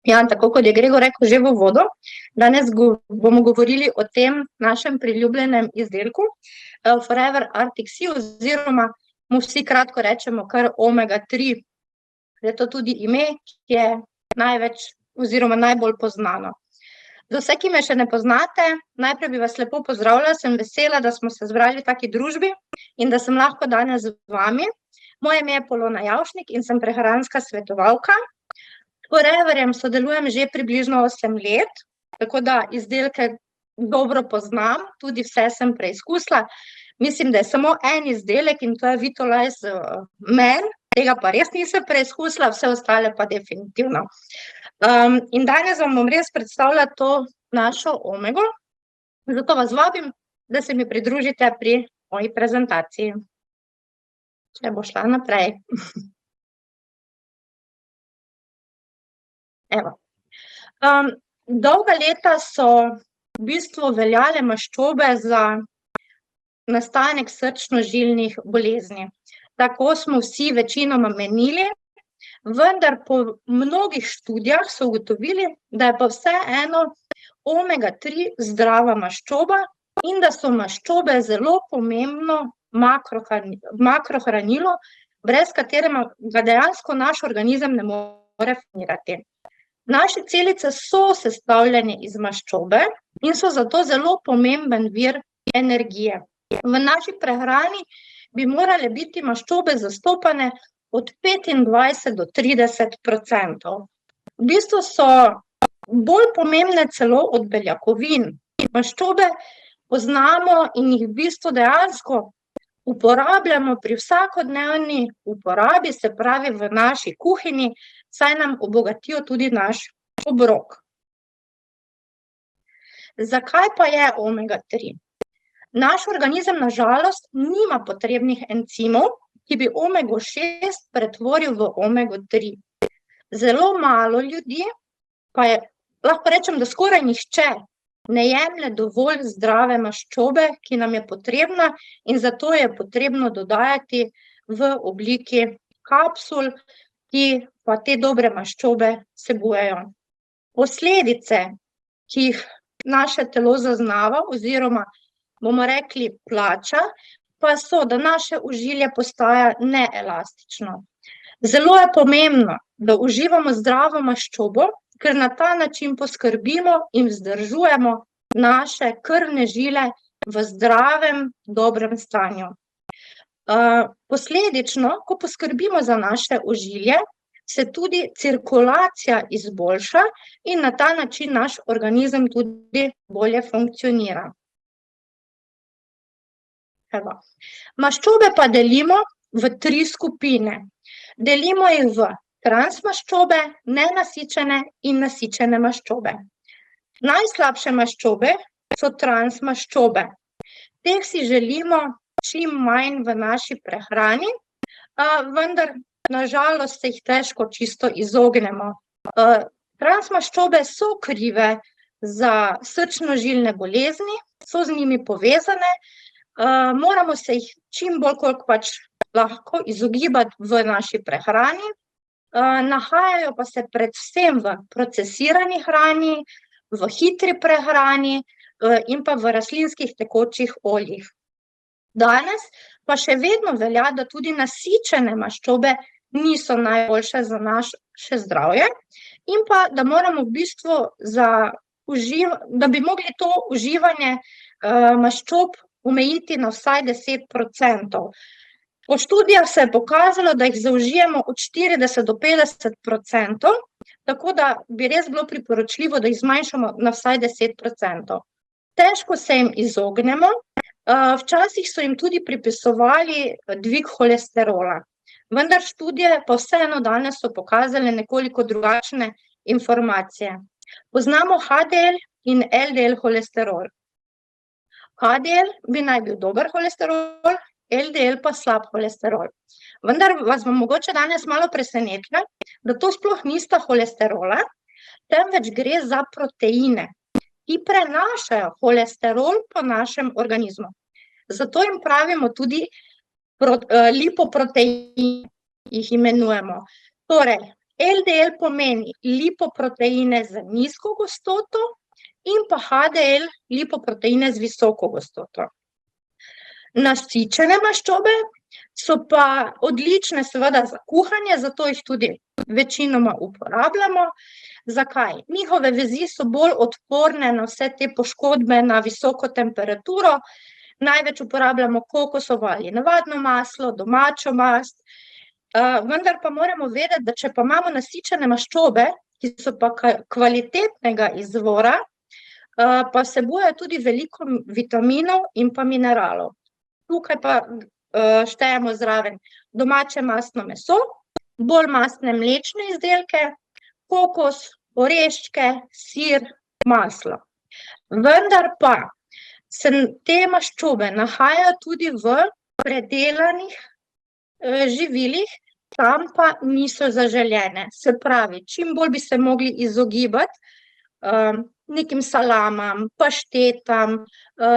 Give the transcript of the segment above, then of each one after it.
Ja, tako kot je Gregor rekel že v uvodu, danes bomo govorili o tem našem priljubljenem izdelku, Forever Arctic Sea, oziroma mu vsi kratko rečemo kar omega-3. Je to tudi ime, ki je največ oziroma najbolj poznano. Za vse, ki me še ne poznate, najprej bi vas lepo pozdravila, sem vesela, da smo se zbrali v taki družbi in da sem lahko danes z vami. Moje ime je Polona Javšnik in sem prehranska svetovalka. S Foreverjem sodelujem že približno 8 let, tako da izdelke dobro poznam, tudi vse sem preizkusila. Mislim, da je samo en izdelek in to je Vitolize Men, tega pa res nisem preizkusila, vse ostale pa definitivno. In danes vam bom res predstavila to našo omego, zato vas vabim, da se mi pridružite pri moji prezentaciji. Če bo šla naprej. Evo. Dolga leta so v bistvu veljale maščobe za nastanek srčno-žilnih bolezni. Tako smo vsi večinoma menili, vendar po mnogih študijah so ugotovili, da je pa vseeno omega-3 zdrava maščoba in da so maščobe zelo pomembno makrohranilo, brez katerega dejansko naš organizem ne more funkcionirati. Naše celice so sestavljene iz maščobe in so zato zelo pomemben vir energije. V naši prehrani bi morale biti maščobe zastopane od 25 do 30%. V bistvu so bolj pomembne celo od beljakovin. Maščobe poznamo in jih v bistvu dejansko uporabljamo pri vsakodnevni uporabi, se pravi v naši kuhinji, saj nam obogatijo tudi naš obrok. Zakaj pa je omega-3? Naš organizem na žalost nima potrebnih encimov, ki bi omego-6 pretvoril v omego-3. Zelo malo ljudi, pa je, lahko rečem, da skoraj nihče ne jemlje dovolj zdrave maščobe, ki nam je potrebna, in zato je potrebno dodajati v obliki kapsul, ki pa te dobre maščobe vsebujejo. Posledice, ki jih naše telo zaznava oziroma, bomo rekli, plača, pa so, da naše ožilje postaja neelastično. Zelo je pomembno, da uživamo zdravo maščobo, ker na ta način poskrbimo in vzdržujemo naše krvne žile v zdravem, dobrem stanju. Posledično, ko poskrbimo za naše ožilje, se tudi cirkulacija izboljša in na ta način naš organizem tudi bolje funkcionira. Evo. Maščobe pa delimo v 3 skupine. Delimo jih v transmaščobe, nenasičene in nasičene maščobe. Najslabše maščobe so transmaščobe. Teh si želimo čim manj v naši prehrani, vendar na žalost se jih težko čisto izognemo. Transmaščobe so krive za srčno-žilne bolezni, so z njimi povezane, moramo se jih čim bolj, koliko pač lahko, izogibati v naši prehrani. Nahajajo pa se predvsem v procesirani hrani, v hitri prehrani in pa v rastlinskih tekočih oljih. Danes pa še vedno velja, da tudi nasičene maščobe niso najboljše za naše zdravje in pa, da moramo v bistvu da bi mogli to uživanje maščob omejiti na vsaj 10%. Po študijah se je pokazalo, da jih zaužijemo od 40 do 50%, tako da bi res bilo priporočljivo, da jih zmanjšamo na vsaj 10%. Težko se jim izognemo, včasih so jim tudi pripisovali dvig holesterola, vendar študije pa vseeno danes so pokazale nekoliko drugačne informacije. Poznamo HDL in LDL holesterol. HDL bi naj bil dober holesterol, LDL pa slab holesterol. Vendar vas bom mogoče danes malo presenetila, da to sploh nista holesterola, temveč gre za proteine, ki prenašajo holesterol po našem organizmu. Zato jim pravimo tudi lipoproteini, jih imenujemo. Torej, LDL pomeni lipoproteine z nizko gostoto in pa HDL lipoproteine z visoko gostoto. Nasičene maščobe so pa odlične seveda za kuhanje, zato jih tudi večinoma uporabljamo. Zakaj? Njihove vezi so bolj odporne na vse te poškodbe na visoko temperaturo. Največ uporabljamo kokosovo ali navadno maslo, domačo mast, vendar pa moramo vedeti, da če pa imamo nasičene maščobe, ki so pa kvalitetnega izvora, pa vsebujejo tudi veliko vitaminov in pa mineralov. Tukaj pa štejemo zraven domače mastno meso, bolj mastne mlečne izdelke, kokos, oreščke, sir, maslo. Vendar pa se te maščobe nahajajo tudi v predelanih živilih, tam pa niso zaželene. Se pravi, čim bolj bi se mogli izogibati nekim salamam, paštetam,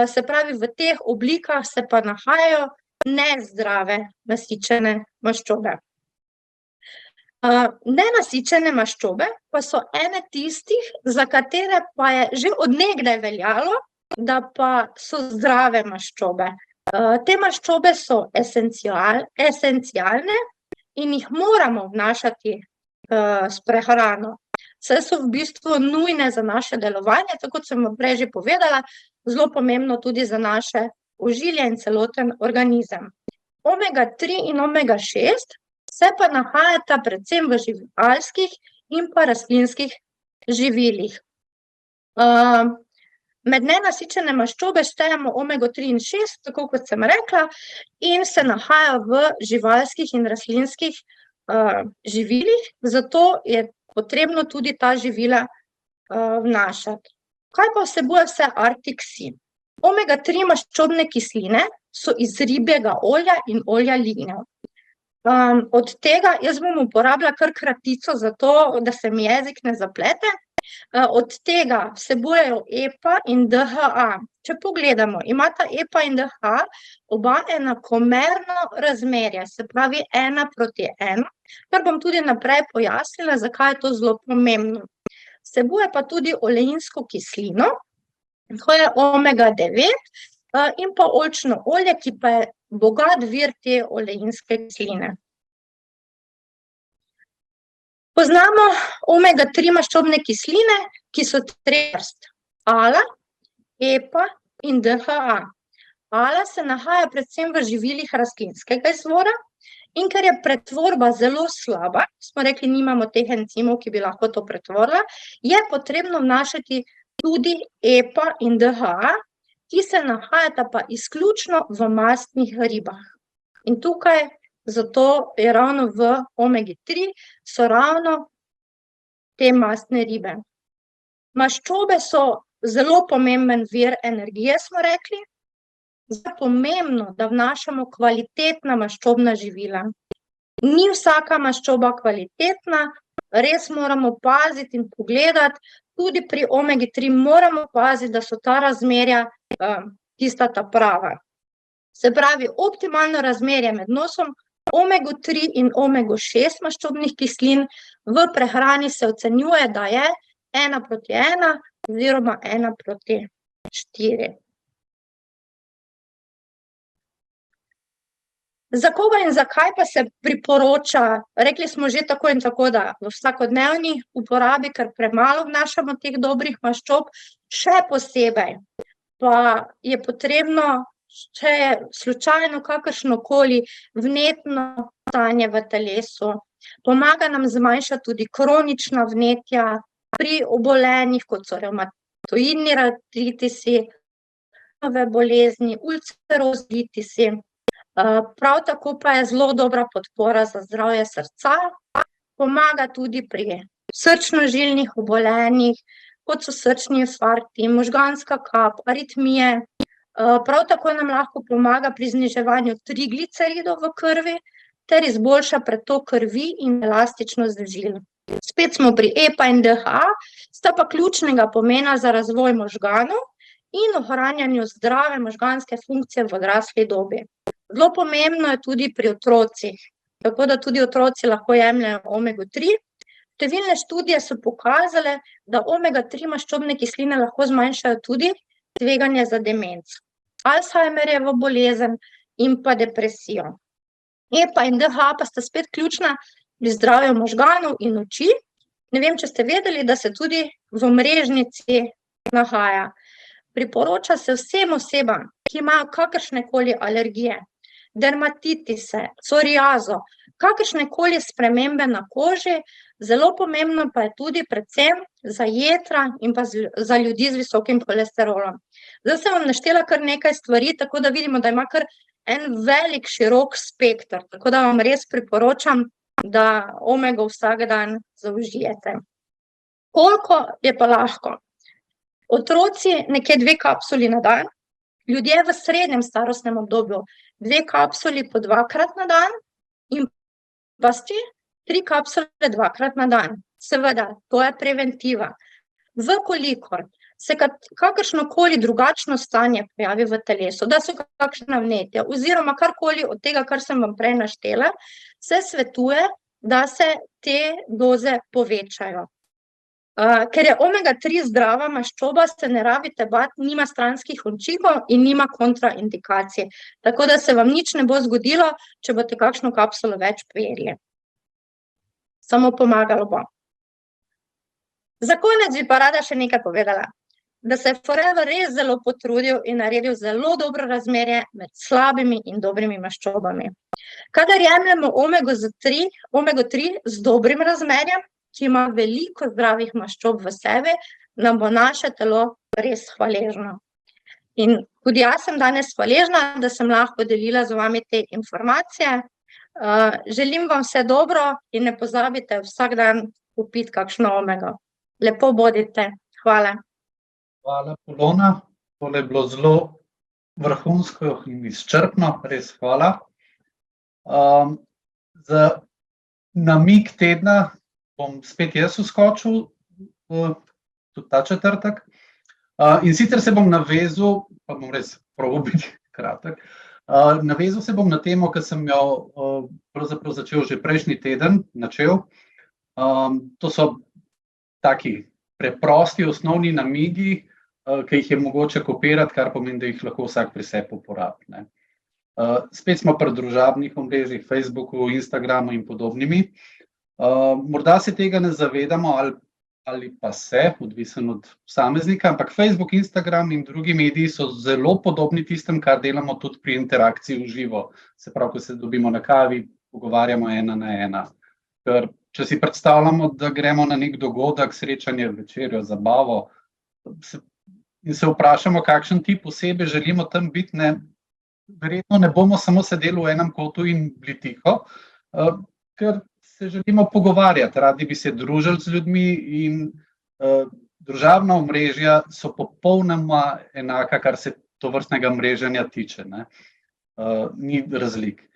se pravi, v teh oblikah se pa nahajajo nezdrave nasičene maščobe. Nenasičene maščobe pa so ene tistih, za katere pa je že od nekdaj veljalo, da pa so zdrave maščobe. Te maščobe so esencialne in jih moramo vnašati s prehrano, saj so v bistvu nujne za naše delovanje, tako kot sem prej že povedala, zelo pomembno tudi za naše ožilje in celoten organizem. Omega-3 in omega-6 se pa nahajata predvsem v živalskih in pa rastlinskih živilih. Med nenasičene maščobe štejemo omego-3 in 6, tako kot sem rekla, in se nahajajo v živalskih in rastlinskih živilih, zato je potrebno tudi ta živila vnašati. Kaj pa vsebuje vse Arctic Sea? Omega-3 maščobne kisline so iz ribjega olja in olja lignjev. Od tega, jaz bom uporabila kar kratico, zato da se mi jezik ne zaplete, od tega vsebujejo EPA in DHA. Če pogledamo, imata EPA in DHA oba enakomerno razmerje, se pravi 1:1, kar bom tudi naprej pojasnila, zakaj je to zelo pomembno. Vsebuje pa tudi oleinsko kislino, to je omega-9 in pa oljčno olje, ki pa je bogat vir te oleinske kisline. Poznamo omega-3 maščobne kisline, ki so 3 vrst: ALA, EPA in DHA. ALA se nahaja predvsem v živilih rastlinskega izvora in ker je pretvorba zelo slaba, smo rekli, nimamo teh encimov, ki bi lahko to pretvorila, je potrebno vnašati tudi EPA in DHA, ki se nahajata pa izključno v mastnih ribah. In tukaj zato je ravno v omegi-3 so ravno te mastne ribe. Maščobe so zelo pomemben vir energije, smo rekli. Zelo pomembno, da vnašamo kvalitetna maščobna živila. Ni vsaka maščoba kvalitetna, res moramo paziti in pogledati, tudi pri omegi-3 moramo paziti, da so ta razmerja tista ta prava. Se pravi, optimalno razmerje med vnosom omega-3 in omega-6 maščobnih kislin v prehrani se ocenjuje, da je 1:1 oziroma 1:4. Za koga in zakaj pa se priporoča, rekli smo že tako in tako, da v vsakodnevni uporabi, ker premalo vnašamo teh dobrih maščob, še posebej pa je potrebno, če je slučajno kakršnokoli vnetno stanje v telesu. Pomaga nam zmanjšati tudi kronična vnetja pri obolenjih, kot so revmatoidni artritisi, bolezni, ulcerozitisi. Prav tako pa je zelo dobra podpora za zdravje srca, pomaga tudi pri srčno-žilnih obolenjih, kot so srčni infarkti, možganska kap, aritmije. Prav tako nam lahko pomaga pri zniževanju trigliceridov v krvi ter izboljša pretok krvi in elastičnost žil. Spet smo pri EPA in DHA, sta pa ključnega pomena za razvoj možganov in ohranjanju zdrave možganske funkcije v odrasli dobi. Zelo pomembno je tudi pri otrocih, tako da tudi otroci lahko jemljejo omego-3. številne študije so pokazale, da omega-3 maščobne kisline lahko zmanjšajo tudi tveganje za demenco, Alzheimerjevo bolezen in pa depresijo. EPA in DHA pa sta spet ključna pri zdravju možganov in oči. Ne vem, če ste vedeli, da se tudi v mrežnici nahaja. Priporoča se vsem osebam, ki imajo kakršnekoli alergije, dermatitise, psoriazo, kakršnekoli spremembe na koži, zelo pomembno pa je tudi predvsem za jetra in pa za ljudi z visokim holesterolom. Zdaj sem vam naštela kar nekaj stvari, tako da vidimo, da ima kar en velik, širok spekter, tako da vam res priporočam, da omego vsak dan zaužijete. Koliko je pa lahko? Otroci nekje 2 kapsuli na dan, ljudje v srednjem starostnem obdobju 2 kapsuli po 2-krat na dan in pasti 3 kapsule 2-krat na dan. Seveda, to je preventiva. Vkolikor se kakršnokoli drugačno stanje pojavi v telesu, da so kakšna vnetja oziroma karkoli od tega, kar sem vam prej naštela, se svetuje, da se te doze povečajo. Ker je omega-3 zdrava maščoba, se ne rabite bati, nima stranskih učinkov in nima kontraindikacij. Tako da se vam nič ne bo zgodilo, če boste kakšno kapsulo več pojedli. Samo pomagalo bo. Za konec bi pa rada še nekaj povedala. Da se je Forever res zelo potrudil in naredil zelo dobro razmerje med slabimi in dobrimi maščobami. Kadar jemljemo omega-3 z dobrim razmerjem, ki ima veliko zdravih maščob v sebi, nam bo naše telo res hvaležno. In tudi jaz sem danes hvaležna, da sem lahko delila z vami te informacije. Želim vam vse dobro in ne pozabite vsak dan popiti kakšno omego. Lepo bodite. Hvala. Hvala, Polona. Tole je bilo zelo vrhunsko in izčrpno, res hvala. Za namig tedna bom spet jaz vskočil, tudi ta četrtek. In sicer se bom navezal, pa bom res probal biti kratek, navezal se bom na temo, ki sem jo pravzaprav začel že prejšnji teden, To so taki preprosti osnovni namigi, ki jih je mogoče kopirati, kar pomeni, da jih lahko vsak pri sebi uporabi. Spet smo pri družabnih omrežjih, Facebooku, Instagramu in podobnimi. Morda se tega ne zavedamo ali pa se, odvisen od posameznika, ampak Facebook, Instagram in drugi mediji so zelo podobni tistem, kar delamo tudi pri interakciji v živo. Se pravi, ko se dobimo na kavi, pogovarjamo 1 na 1. Ker če si predstavljamo, da gremo na nek dogodek, srečanje, večerjo, zabavo in se vprašamo, kakšen tip osebe želimo tam biti, verjetno ne bomo samo sedeli v enem kotu in bili tiho, ker se želimo pogovarjati, radi bi se družili z ljudmi in družabna omrežja so popolnoma enaka, kar se tovrstnega mreženja tiče. Ni razlik.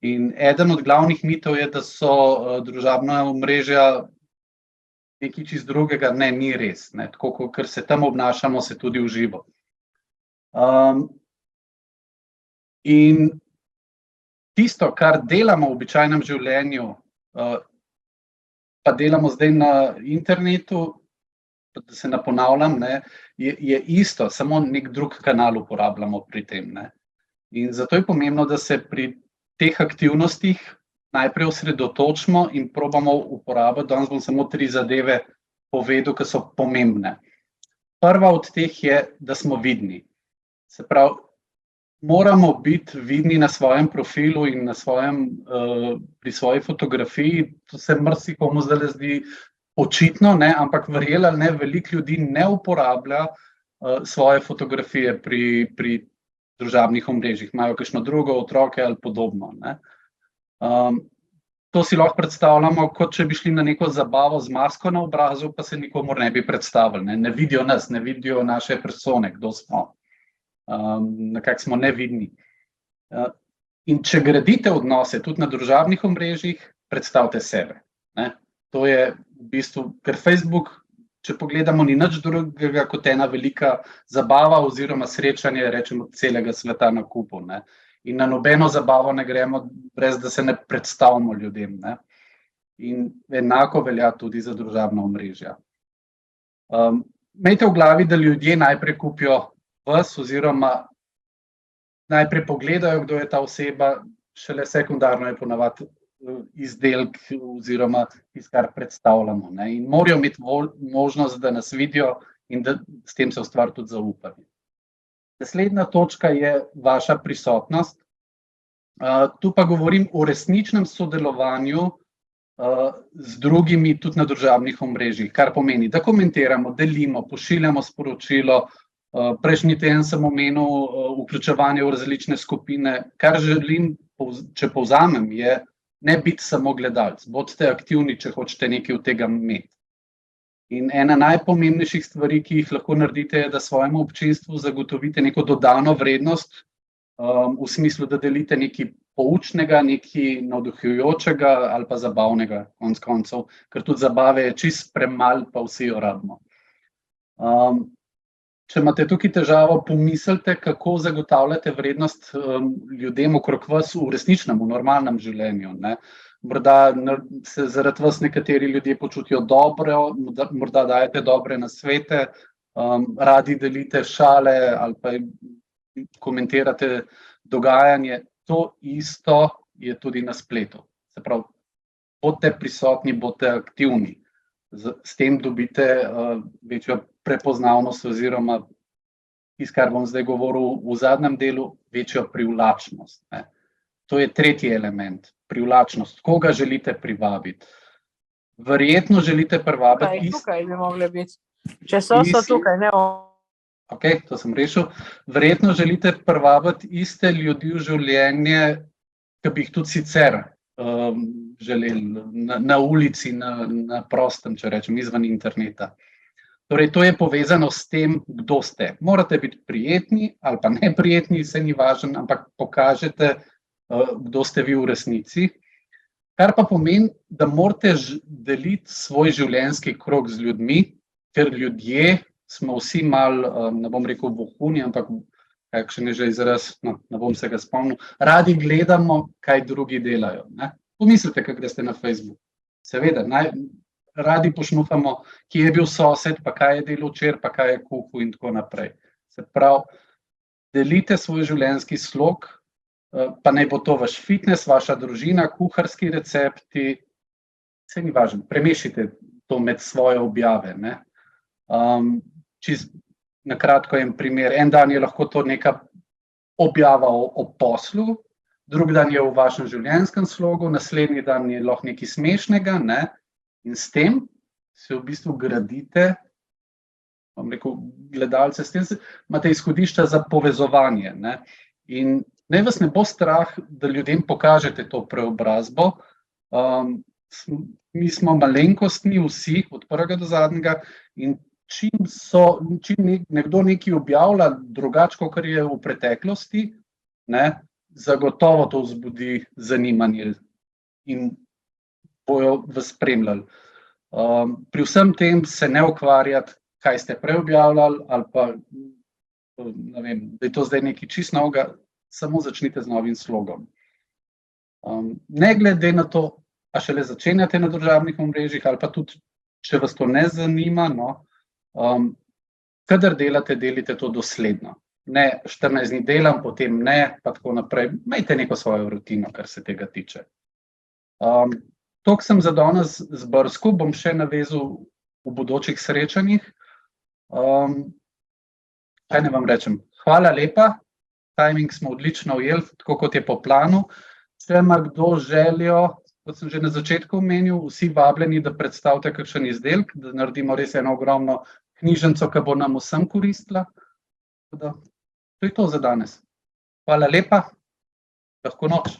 In eden od glavnih mitov je, da so družabna omrežja nekaj čist drugega. Ne, ni res. Tako, ker se tam obnašamo, se tudi v živo. In tisto, kar delamo v običajnem življenju, pa delamo zdaj na internetu, da se ne ponavljam, je isto, samo nek drug kanal uporabljamo pri tem. In zato je pomembno, da se pri teh aktivnostih najprej osredotočimo in probamo uporabiti. Danes bom samo 3 zadeve povedal, ki so pomembne. Prva od teh je, da smo vidni. Se pravi, moramo biti vidni na svojem profilu in na pri svoji fotografiji. To se marsikomu zdaj zdi očitno, ampak verjeli ali ne, veliko ljudi ne uporablja svoje fotografije pri družabnih omrežjih, imajo kakšno drugo, otroke ali podobno. To si lahko predstavljamo, kot če bi šli na neko zabavo z masko na obrazu, pa se nikomur ne bi predstavili. Ne vidijo nas, ne vidijo naše persone, kdo smo, nekako smo nevidni. In če gradite odnose tudi na družabnih omrežjih, predstavite sebe. To je v bistvu, ker Facebook, če pogledamo, ni nič drugega kot ena velika zabava oziroma srečanje, rečemo, celega sveta na kupu. In na nobeno zabavo ne gremo, brez da se ne predstavimo ljudem. in enako velja tudi za družabna omrežja. Imejte v glavi, da ljudje najprej kupijo vas oziroma najprej pogledajo, kdo je ta oseba, šele sekundarno je ponavadi izdelek oziroma tisto, kar predstavljamo, ne. In morajo imeti možnost, da nas vidijo in da s tem se ustvari tudi zaupanje. Naslednja točka je vaša prisotnost. Tu pa govorim o resničnem sodelovanju z drugimi tudi na družabnih omrežjih, kar pomeni, da komentiramo, delimo, pošiljamo sporočilo. Prejšnji teden sem omenil vključevanje v različne skupine. Kar želim, če povzamem, je ne biti samo gledalec. Bodite aktivni, če hočete nekaj od tega imeti. In ena najpomembnejših stvari, ki jih lahko naredite, je, da svojemu občinstvu zagotovite neko dodano vrednost, v smislu, da delite nekaj poučnega, nekaj navduhujočega ali pa zabavnega, konec koncev, ker tudi zabave je čisto premalo, pa vsi jo rabimo. Če imate tukaj težavo, pomislite, kako zagotavljate vrednost ljudem okrog vas v resničnem, v normalnem življenju, ne. Morda se zaradi vas nekateri ljudje počutijo dobro, morda dajete dobre nasvete, radi delite šale ali pa komentirate dogajanje. To isto je tudi na spletu. Se pravi, bodite prisotni, bodite aktivni. S tem dobite večjo prepoznavnost oziroma tisto, kar bom zdaj govoril v zadnjem delu, večjo privlačnost, ne. To je tretji element, privlačnost. Koga želite privabiti? Verjetno želite privabiti Tukaj bi mogli biti. Če so tukaj, ne. Ok, to sem rešil. Verjetno želite privabiti iste ljudi v življenje, ki bi jih tudi sicer želeli na ulici, na prostem, če rečem, izven interneta. Torej, to je povezano s tem, kdo ste. Morate biti prijetni ali pa neprijetni, saj ni važno, ampak pokažete, kdo ste vi v resnici. Kar pa pomeni, da morate deliti svoj življenjski krog z ljudmi, ker ljudje smo vsi malo, ne bom rekel vohuni, ampak kakšen je že izraz, no, ne bom se ga spomnil, radi gledamo, kaj drugi delajo, ne. Pomislite, kaj greste na Facebook. Seveda, radi pošnufamo, kje je bil sosed, pa kaj je delal včeraj, pa kaj je kuhal in tako naprej. Se pravi, delite svoj življenjski slog, pa naj bo to vaš fitness, vaša družina, kuharski recepti, saj ni važno, premešajte to med svoje objave, ne. Čisto na kratko en primer, en dan je lahko to neka objava o poslu, drug dan je v vašem življenjskem slogu, naslednji dan je lahko nekaj smešnega, ne. In s tem se v bistvu gradite, bom rekel, gledalce, s tem imate izhodišča za povezovanje, ne. In naj vas ne bo strah, da ljudem pokažete to preobrazbo. Mi smo malenkostni vsi, od prvega do zadnjega, in čim nekdo nekaj objavlja drugače, kakor je v preteklosti, ne, zagotovo to vzbudi zanimanje in bojo vas spremljali. Pri vsem tem se ne ukvarjati, kaj ste prej objavljali, ali pa, ne vem, da je to zdaj nekaj čisto novega, samo začnite z novim slogom. Ne glede na to, a šele začenjate na družabnih omrežjih, ali pa tudi, če vas to ne zanima, no, kadar delate, delite to dosledno. Ne 14 dni delam, potem ne, pa tako naprej. Imejte neko svojo rutino, kar se tega tiče. Toliko sem za danes zbrskal, bom še navezal v bodočih srečanjih. Kaj naj vam rečem? Hvala lepa, timing smo odlično ujeli, tako kot je po planu. Če ima kdo željo, kot sem že na začetku omenil, vsi vabljeni, da predstavite kakšen izdelek, da naredimo res eno ogromno knjižnico, ki bo nam vsem koristila. To je to za danes. Hvala lepa, lahko noč.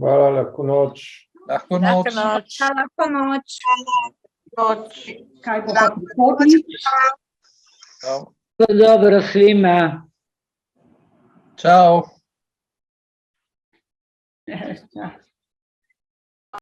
Hvala, lahko noč. Lahko noč. Lahko noč. Kaj bo pa prihodnjič? Dobro, svima. Čau. Čau.